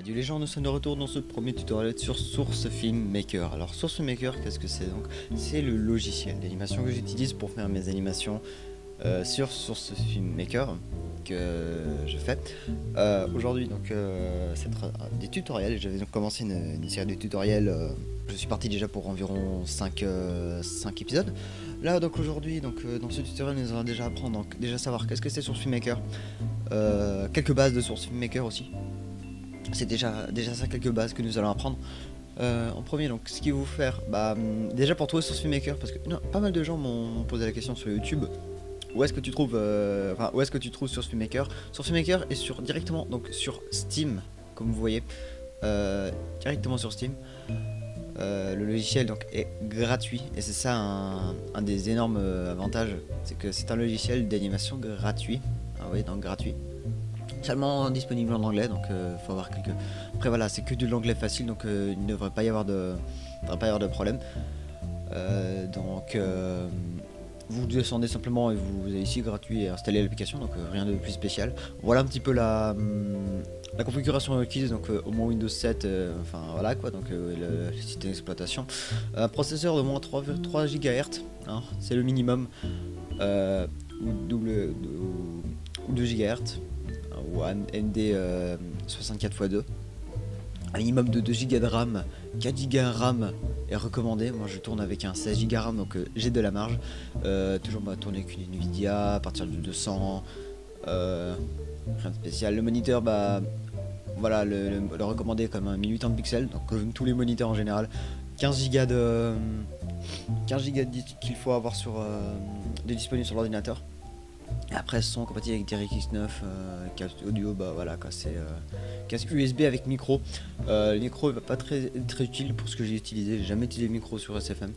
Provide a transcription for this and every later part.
Adieu les gens, nous sommes de retour dans ce premier tutoriel sur Source Film Maker. Alors Source Film Maker, qu'est-ce que c'est donc? C'est le logiciel d'animation que j'utilise pour faire mes animations sur Source Film Maker que je fais. Aujourd'hui donc c'est des tutoriels. J'avais donc commencé une série de tutoriels. Je suis parti déjà pour environ 5 épisodes. Là donc aujourd'hui dans ce tutoriel nous allons déjà apprendre, donc déjà savoir qu'est-ce que c'est Source Film Maker, quelques bases de Source Film Maker aussi. C'est déjà ça, quelques bases que nous allons apprendre. En premier, donc ce qu'il va vous faire, déjà pour trouver Source Filmmaker, parce que pas mal de gens m'ont posé la question sur YouTube. Où est-ce que tu trouves, où est-ce que tu trouves Source Filmmaker? Source Filmmaker est directement donc sur Steam, comme vous voyez, directement sur Steam. Le logiciel donc est gratuit et c'est ça un des énormes avantages, c'est que c'est un logiciel d'animation gratuit. Ah oui, donc gratuit. Seulement disponible en anglais, donc faut avoir quelques. Après voilà, c'est que de l'anglais facile, donc il ne devrait pas y avoir de problème. Vous descendez simplement et vous avez ici gratuit et installez l'application, donc rien de plus spécial. Voilà un petit peu la configuration requise, donc au moins Windows 7, enfin voilà quoi, donc le système d'exploitation. Un processeur de moins 3 GHz, hein, c'est le minimum, ou 2 GHz. Ou AMD 64x2, un minimum de 2 Go de RAM, 4 Go RAM est recommandé. Moi je tourne avec un 16 Go RAM, donc j'ai de la marge. Toujours tourner avec une Nvidia à partir de 200, rien de spécial. Le moniteur, voilà, le recommandé comme un 1080 pixels, donc comme tous les moniteurs en général. 15 Go de disque qu'il faut avoir disponible sur l'ordinateur. Et après son compatible avec DirectX 9, casque audio, voilà quoi, c'est casque USB avec micro. Le micro il va pas très utile pour ce que j'ai utilisé, j'ai jamais utilisé le micro sur SFM,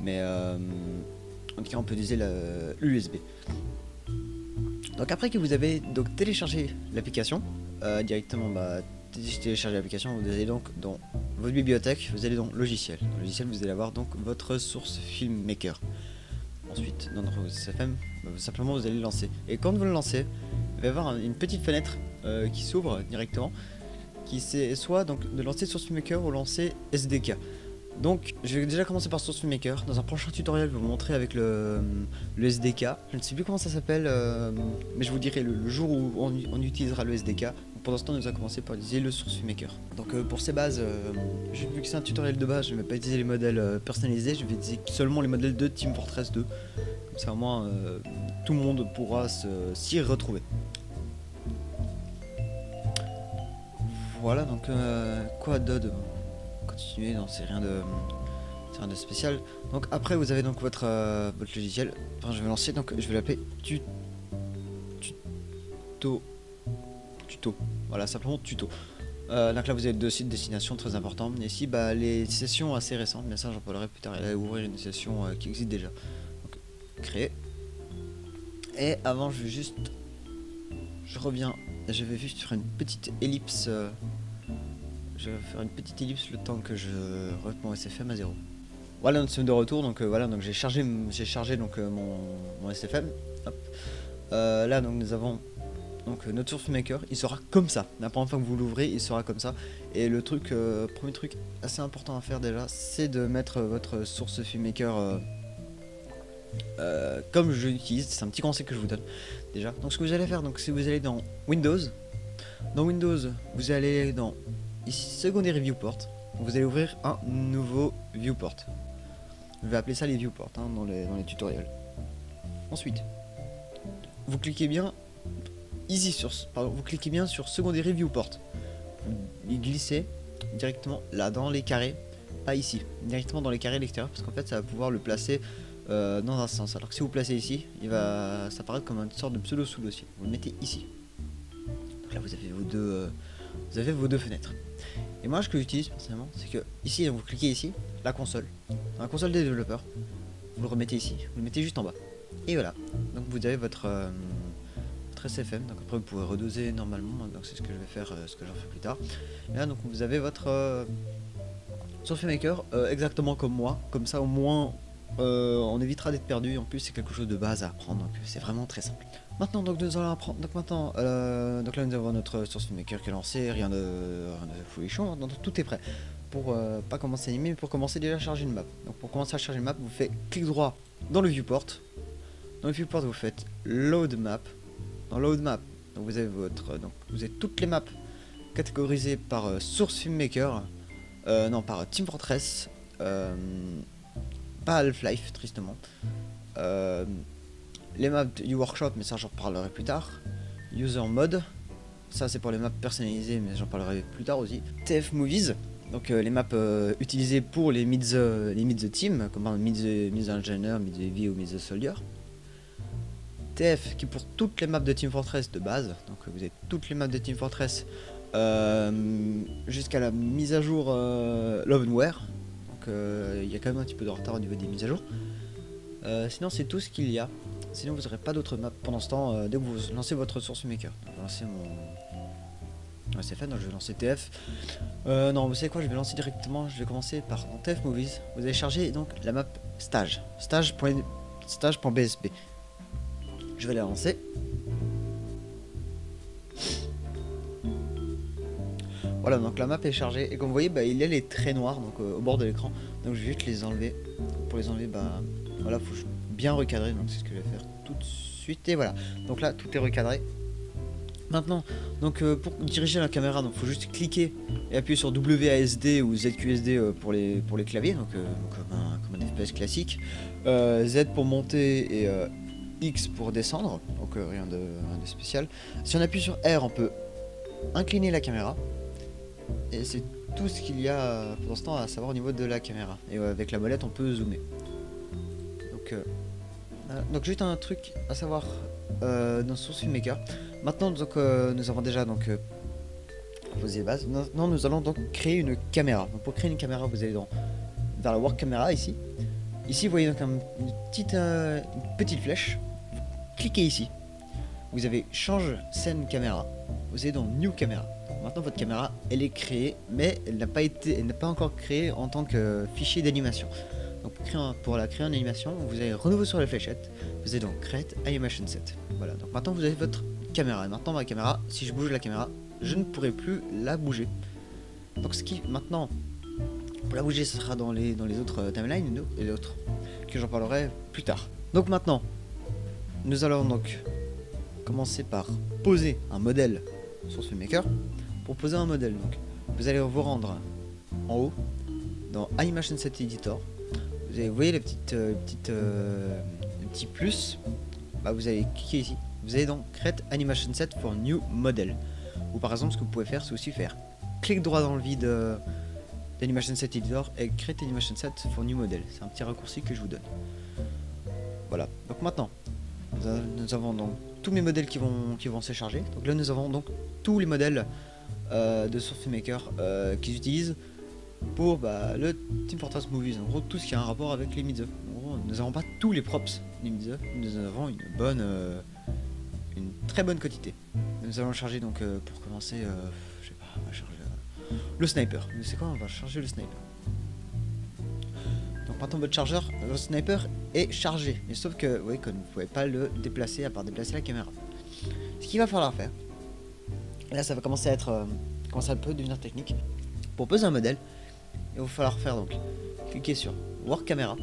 mais en tout cas on peut utiliser l'USB. Donc après que vous avez donc téléchargé l'application, directement télécharger l'application, vous allez donc dans votre bibliothèque, vous allez dans logiciel. Dans le logiciel vous allez avoir donc votre source Filmmaker. Ensuite, dans notre SFM, simplement vous allez le lancer. Et quand vous le lancez, il va y avoir une petite fenêtre qui s'ouvre directement, qui c'est soit donc de lancer Source Filmmaker ou lancer SDK. Donc, je vais déjà commencer par Source Filmmaker. Dans un prochain tutoriel, je vais vous montrer avec le SDK. Je ne sais plus comment ça s'appelle, mais je vous dirai le jour où on utilisera le SDK. Pour l'instant, nous allons commencer par utiliser le Source Filmmaker. Donc pour ces bases, vu que c'est un tutoriel de base, je ne vais pas utiliser les modèles personnalisés, je vais utiliser seulement les modèles de Team Fortress 2. Comme ça au moins tout le monde pourra s'y retrouver. Voilà, donc quoi d'autre? Continuer, non, c'est rien de spécial. Donc après vous avez donc votre logiciel. Enfin, je vais lancer, donc je vais l'appeler tuto. Voilà, simplement tuto. Donc là vous avez deux sites de destination très importants. Et ici les sessions assez récentes, mais ça j'en parlerai plus tard. Il va ouvrir une session qui existe déjà. Donc créer. Et avant je reviens. Je vais juste faire une petite ellipse. Je vais faire une petite ellipse le temps que je remette mon SFM à 0. Voilà, nous sommes de retour, donc voilà, donc j'ai chargé donc mon SFM. Hop. Là donc nous avons donc notre Source Filmmaker, il sera comme ça. La première fois que vous l'ouvrez, il sera comme ça. Et le premier truc assez important à faire déjà, c'est de mettre votre Source Filmmaker comme je l'utilise. C'est un petit conseil que je vous donne déjà. Donc ce que vous allez faire, donc si vous allez dans Windows, vous allez dans ici Secondary Viewport, vous allez ouvrir un nouveau viewport. Je vais appeler ça les viewports dans les tutoriels. Ensuite, vous cliquez bien ici vous cliquez bien sur Secondary Viewport. Vous glissez directement là dans les carrés, pas ici, directement dans les carrés à l'extérieur, parce qu'en fait ça va pouvoir le placer dans un sens. Alors que si vous placez ici, ça apparaît comme une sorte de pseudo sous-dossier. Vous le mettez ici. Donc là vous avez vos deux fenêtres. Et moi ce que j'utilise personnellement, c'est que ici vous cliquez ici, la console, dans la console des développeurs, vous le remettez ici, vous le mettez juste en bas. Et voilà. Donc vous avez votre SFM, donc après vous pouvez redoser normalement, donc c'est ce que je vais faire, ce que j'en fais plus tard. Et là donc vous avez votre Source Filmmaker exactement comme moi, comme ça au moins on évitera d'être perdu. En plus, c'est quelque chose de base à apprendre, donc c'est vraiment très simple. Maintenant, donc nous allons apprendre. Donc maintenant, donc là nous avons notre source filmmaker qui est lancé, rien de folichon. Donc tout est prêt pour pas commencer à animer, mais pour commencer déjà à charger une map. Donc pour commencer à charger une map, vous faites clic droit dans le viewport. Dans le viewport, vous faites load map. Dans load map, donc vous avez vous avez toutes les maps catégorisées par source filmmaker, non par Team Fortress, pas Half-Life tristement. Les maps du workshop, mais ça j'en parlerai plus tard. User mode, ça c'est pour les maps personnalisées, mais j'en parlerai plus tard aussi. TF movies, donc les maps utilisées pour les mid the team, comme par mid the engineer, mid the heavy ou mid the soldier. TF qui est pour toutes les maps de Team Fortress de base, donc vous avez toutes les maps de Team Fortress jusqu'à la mise à jour Lovenware. Donc il y a quand même un petit peu de retard au niveau des mises à jour. Sinon c'est tout ce qu'il y a. Sinon vous n'aurez pas d'autres maps pendant ce temps dès que vous lancez votre source maker. Je vais lancer mon... Ouais, c'est fait, donc je vais lancer TF. Non, vous savez quoi, je vais lancer directement, je vais commencer par dans TF Movies. Vous allez charger donc la map stage.bsp. Je vais la lancer. Voilà, donc la map est chargée et comme vous voyez, il y a les traits noirs donc au bord de l'écran. Donc je vais juste les enlever. Pour les enlever, voilà, faut bien recadrer. Donc c'est ce que je vais faire tout de suite. Et voilà. Donc là, tout est recadré. Maintenant, donc pour diriger la caméra, donc faut juste cliquer et appuyer sur WASD ou ZQSD pour les claviers, donc comme un FPS classique. Z pour monter et X pour descendre, donc rien de spécial. Si on appuie sur R, on peut incliner la caméra. Et c'est tout ce qu'il y a pour l'instant à savoir au niveau de la caméra. Et avec la molette, on peut zoomer. Donc juste un truc à savoir dans Source Filmmaker. Maintenant, donc, nous avons déjà posé les bases. Maintenant, nous allons donc créer une caméra. Donc, pour créer une caméra, vous allez vers la Work Camera ici. Ici, vous voyez donc une petite flèche. Cliquez ici. Vous avez change scène caméra. Vous allez dans New Camera. Maintenant votre caméra elle est créée, mais elle n'a pas encore créée en tant que fichier d'animation. Donc pour la créer en animation, vous allez renouveau sur la fléchette. Vous allez donc Create Animation Set. Voilà. Donc maintenant vous avez votre caméra. Et maintenant ma caméra, si je bouge la caméra, je ne pourrai plus la bouger. Donc maintenant pour la bouger, ce sera dans les autres timelines et d'autres que j'en parlerai plus tard. Donc maintenant, nous allons donc commencer par poser un modèle sur Filmmaker. Pour poser un modèle, donc, vous allez vous rendre en haut dans Animation Set Editor. Vous voyez les petits plus. Vous allez cliquer ici. Vous allez donc Create Animation Set for New Model. Ou par exemple, ce que vous pouvez faire, c'est aussi faire clic droit dans le vide d'Animation Set Editor et Create Animation Set for New Model. C'est un petit raccourci que je vous donne. Voilà. Donc maintenant, nous avons donc tous mes modèles qui vont se charger. Donc là, nous avons donc tous les modèles de Source Filmmaker qu'ils utilisent pour le Team Fortress Movies. En gros, tout ce qui a un rapport avec les mid-the. En gros, nous n'avons pas tous les props des mid-the, nous avons une très bonne quantité. Nous allons charger donc pour commencer, je sais pas, on va charger le sniper. Vous savez quoi, on va charger le sniper. Donc maintenant votre chargeur, le sniper est chargé. Mais sauf que, vous voyez, comme vous ne pouvez pas le déplacer à part déplacer la caméra. Ce qu'il va falloir faire. Là, ça va commencer à commencer à devenir technique. Pour poser un modèle, il va falloir faire donc cliquer sur Work Camera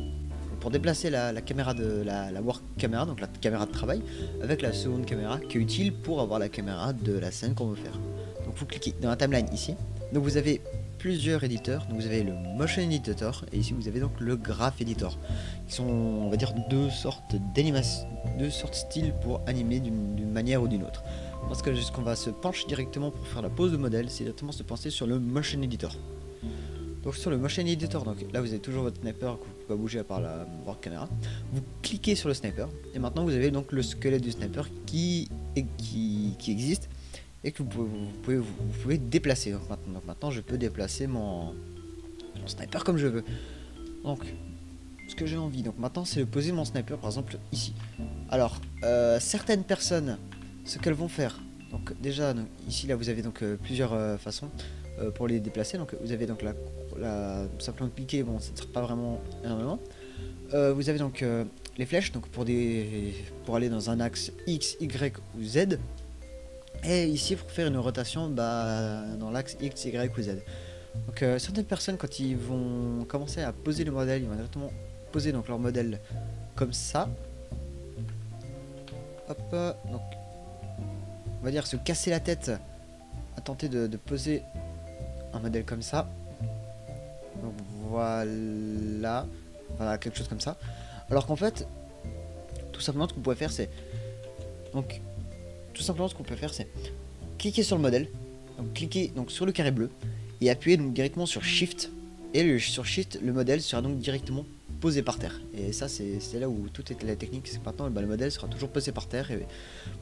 pour déplacer la caméra de la Work Camera, donc la caméra de travail, avec la seconde caméra qui est utile pour avoir la caméra de la scène qu'on veut faire. Donc vous cliquez dans la timeline ici. Donc vous avez plusieurs éditeurs. Donc vous avez le Motion Editor et ici vous avez donc le Graph Editor, qui sont, on va dire, deux sortes styles pour animer d'une manière ou d'une autre. Parce que ce qu'on va se pencher directement pour faire la pose de modèle, c'est directement se pencher sur le Motion Editor. Donc sur le Motion Editor, donc là vous avez toujours votre sniper que vous pouvez pas bouger à part la Work Camera. Vous cliquez sur le sniper et maintenant vous avez donc le squelette du sniper qui existe et que vous pouvez déplacer. Donc maintenant je peux déplacer mon sniper comme je veux. Donc ce que j'ai envie, donc maintenant c'est de poser mon sniper par exemple ici. Alors certaines personnes, ce qu'elles vont faire, donc déjà donc, ici là vous avez donc plusieurs façons pour les déplacer. Donc vous avez donc simplement cliquer, bon ça ne sert pas vraiment énormément. Vous avez donc les flèches donc pour aller dans un axe X, Y ou Z. Et ici pour faire une rotation dans l'axe X, Y ou Z. Donc certaines personnes quand ils vont commencer à poser le modèle, ils vont directement poser donc leur modèle comme ça. Hop, donc on va dire se casser la tête à tenter de poser un modèle comme ça. Donc voilà, quelque chose comme ça. Alors qu'en fait, tout simplement ce qu'on pourrait faire c'est cliquer sur le modèle, donc cliquer donc sur le carré bleu et appuyer donc directement sur Shift, et sur Shift le modèle sera donc directement posé par terre. Et ça c'est là où tout est la technique, c'est que maintenant le modèle sera toujours posé par terre et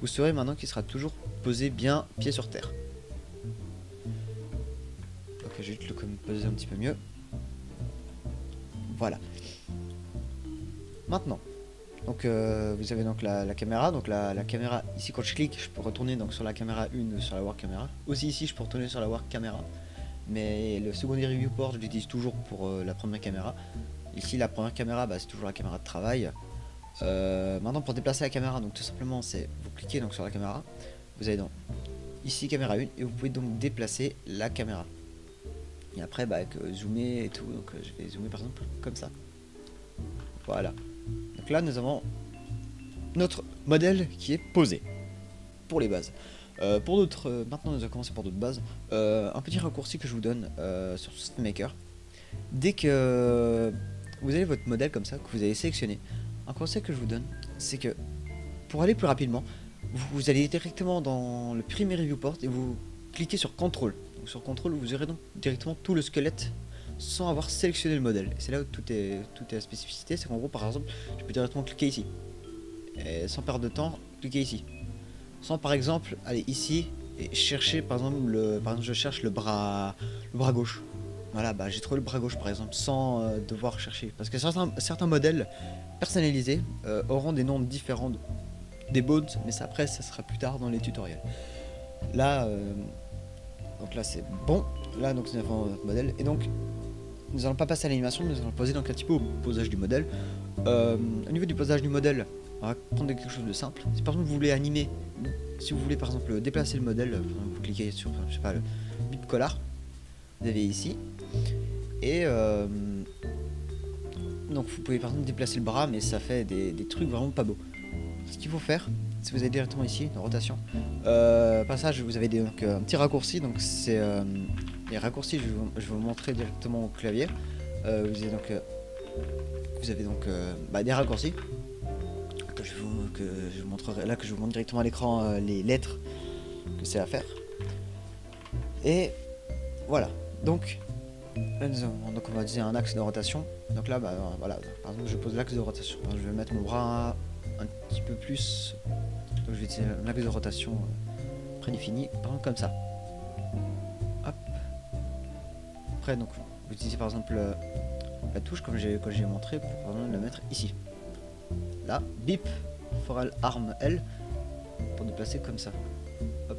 vous saurez maintenant qu'il sera toujours posé bien pied sur terre. Ok, je vais juste le poser un petit peu mieux. Voilà. Maintenant, donc vous avez donc la caméra, donc la caméra ici quand je clique, je peux retourner donc sur la caméra 1 sur la Work Camera. Aussi ici je peux retourner sur la Work Camera, mais le secondary viewport je l'utilise toujours pour la première caméra. Ici la première caméra c'est toujours la caméra de travail. Maintenant pour déplacer la caméra, donc tout simplement c'est vous cliquez donc sur la caméra, vous avez donc ici caméra 1 et vous pouvez donc déplacer la caméra. Et après avec zoomer et tout, donc je vais zoomer par exemple comme ça. Voilà. Donc là nous avons notre modèle qui est posé pour les bases. Pour d'autres, maintenant nous allons commencer par d'autres bases. Un petit raccourci que je vous donne sur SnapMaker. Dès que vous avez votre modèle comme ça, que vous avez sélectionné, un conseil que je vous donne, c'est que pour aller plus rapidement, vous allez directement dans le primary viewport et vous cliquez sur Control. Donc sur Control, vous aurez donc directement tout le squelette sans avoir sélectionné le modèle. Et c'est là où tout est la spécificité, c'est qu'en gros par exemple, je peux directement cliquer ici. Et sans perdre de temps, cliquer ici. Sans par exemple aller ici et chercher par exemple je cherche le bras gauche. Voilà, j'ai trouvé le bras gauche par exemple sans devoir chercher. Parce que certains modèles personnalisés auront des noms différents des bones, mais ça après ça sera plus tard dans les tutoriels. Là, donc là c'est bon. Là donc nous avons notre modèle et donc nous allons pas passer à l'animation, nous allons poser donc un petit peu au posage du modèle. Au niveau du posage du modèle, on va prendre quelque chose de simple. Si par exemple vous voulez animer, si vous voulez par exemple déplacer le modèle, vous cliquez sur je sais pas le bip collar, vous avez ici et donc vous pouvez par exemple déplacer le bras, mais ça fait des trucs vraiment pas beaux. Ce qu'il faut faire, si vous allez directement ici dans rotation, passage vous avez donc un petit raccourci, donc c'est les raccourcis, je vais vous montrer directement au clavier. Vous avez donc des raccourcis que je vous montrerai là, que je vous montre directement à l'écran les lettres que c'est à faire. Et voilà. Donc on va dire un axe de rotation. Donc là, voilà. Par exemple, je pose l'axe de rotation. Je vais mettre mon bras un petit peu plus. Donc je vais utiliser un axe de rotation prédéfini, par exemple comme ça. Hop. Après, donc vous utilisez par exemple la touche comme j'ai montré pour par exemple, la mettre ici. Là, bip, foral arm L pour déplacer comme ça. Hop.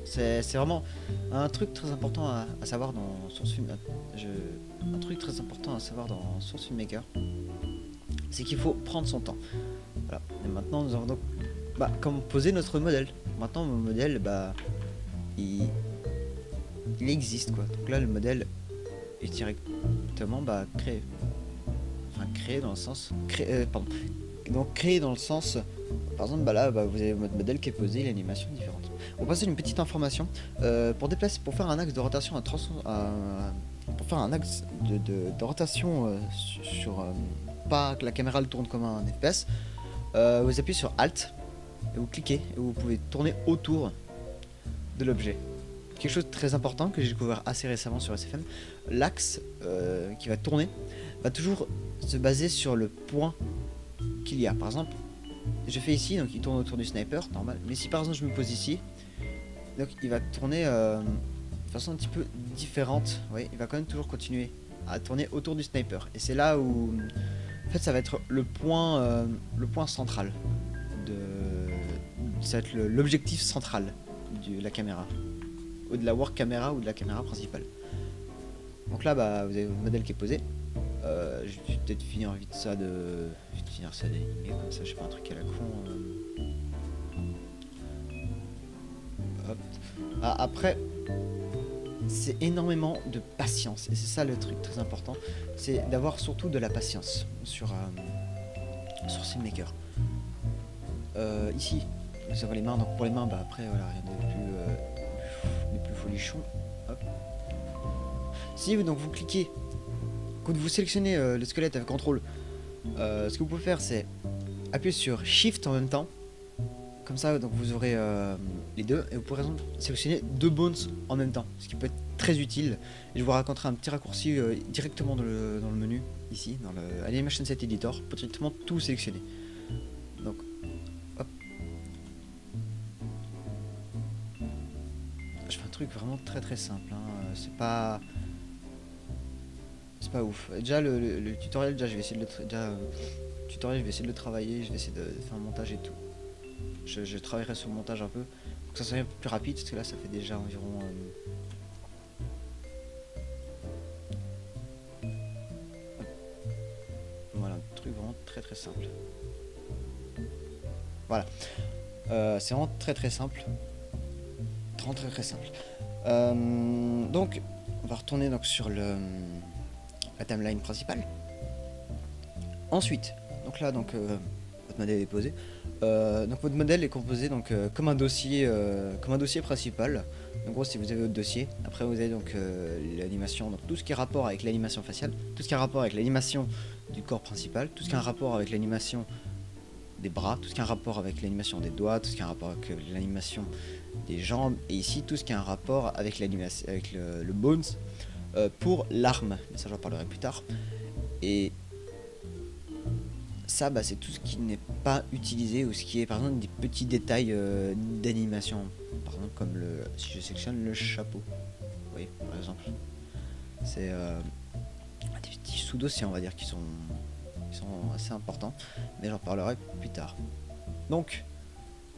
C'est vraiment un truc très important à savoir dans Source Film. Un truc très important à savoir dans Source Filmmaker, c'est qu'il faut prendre son temps. Voilà. Et maintenant nous avons donc comment poser notre modèle. Maintenant mon modèle il existe quoi. Donc là le modèle est directement créé. Enfin créé dans le sens donc créé dans le sens par exemple là vous avez votre modèle qui est posé, l'animation est différente. On va passer une petite information pour faire un axe de rotation pour faire un axe de rotation sur pas que la caméra le tourne comme un FPS. Vous appuyez sur Alt et vous cliquez et vous pouvez tourner autour de l'objet. Quelque chose de très important que j'ai découvert assez récemment sur SFM, l'axe qui va tourner va toujours se baser sur le point qu'il y a. Par exemple, je fais ici, donc il tourne autour du sniper, normal. Mais si par exemple je me pose ici, donc il va tourner de façon un petit peu différente. Oui, il va quand même toujours continuer à tourner autour du sniper. Et c'est là où, en fait, ça va être le point central ça va être l'objectif central de la caméra, ou de la work camera ou de la caméra principale. Donc là, vous avez votre modèle qui est posé. Je vais peut-être finir vite ça d'animer comme ça, je fais un truc à la con. Hop. Ah, après, c'est énormément de patience et c'est ça le truc très important, c'est d'avoir surtout de la patience sur Maker. Ici, vous avez les mains, donc pour les mains, bah après voilà, rien de plus folichon. Hop. Si donc vous cliquez, quand vous sélectionnez le squelette avec contrôle, ce que vous pouvez faire c'est appuyer sur Shift en même temps. Comme ça, donc vous aurez les deux et vous pourrez sélectionner deux bones en même temps, ce qui peut être très utile. Et je vous raconterai un petit raccourci directement dans le menu, ici, dans le Animation Set Editor, pour directement tout sélectionner. Donc, hop. Je fais un truc vraiment très simple, hein. C'est pas ouf. Déjà le tutoriel, déjà je vais essayer de le travailler, je vais essayer de faire un montage et tout. Je travaillerai sur le montage un peu pour que ça soit un peu plus rapide, parce que là ça fait déjà environ voilà, un truc vraiment très simple. Voilà, c'est vraiment très simple, très simple. Donc on va retourner donc sur la timeline principale. Ensuite, donc là votre modèle est posé. Donc votre modèle est composé donc comme un dossier principal. En gros, si vous avez votre dossier, après vous avez donc l'animation, donc tout ce qui est rapport avec l'animation faciale, tout ce qui a rapport avec l'animation du corps principal, tout ce qui a un rapport avec l'animation des bras, tout ce qui a un rapport avec l'animation des doigts, tout ce qui a un rapport avec l'animation des jambes, et ici tout ce qui a un rapport avec l'animation, avec le bones pour l'arme. Mais ça, j'en parlerai plus tard. Et ça, bah, c'est tout ce qui n'est pas utilisé, ou ce qui est par exemple des petits détails d'animation, par exemple comme si je sélectionne le chapeau, oui, par exemple, c'est des petits sous-dossiers, on va dire, qui sont assez importants, mais j'en parlerai plus tard. Donc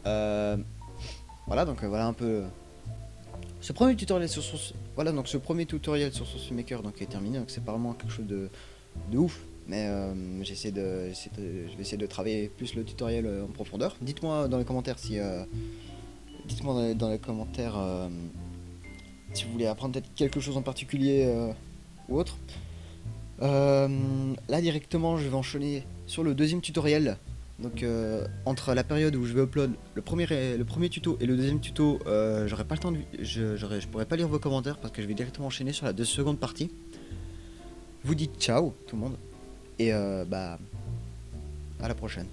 voilà, voilà un peu ce premier tutoriel sur Source. Voilà, donc ce premier tutoriel sur Source Maker donc est terminé. Donc c'est pas vraiment quelque chose de ouf, mais je vais essayer de travailler plus le tutoriel en profondeur. Dites-moi dans les commentaires si si vous voulez apprendre peut-être quelque chose en particulier ou autre. Là directement je vais enchaîner sur le deuxième tutoriel. Donc entre la période où je vais upload le premier tuto et le deuxième tuto, j'aurai pas le temps je pourrais pas lire vos commentaires parce que je vais directement enchaîner sur la seconde partie. Je vous dis ciao tout le monde et bah à la prochaine.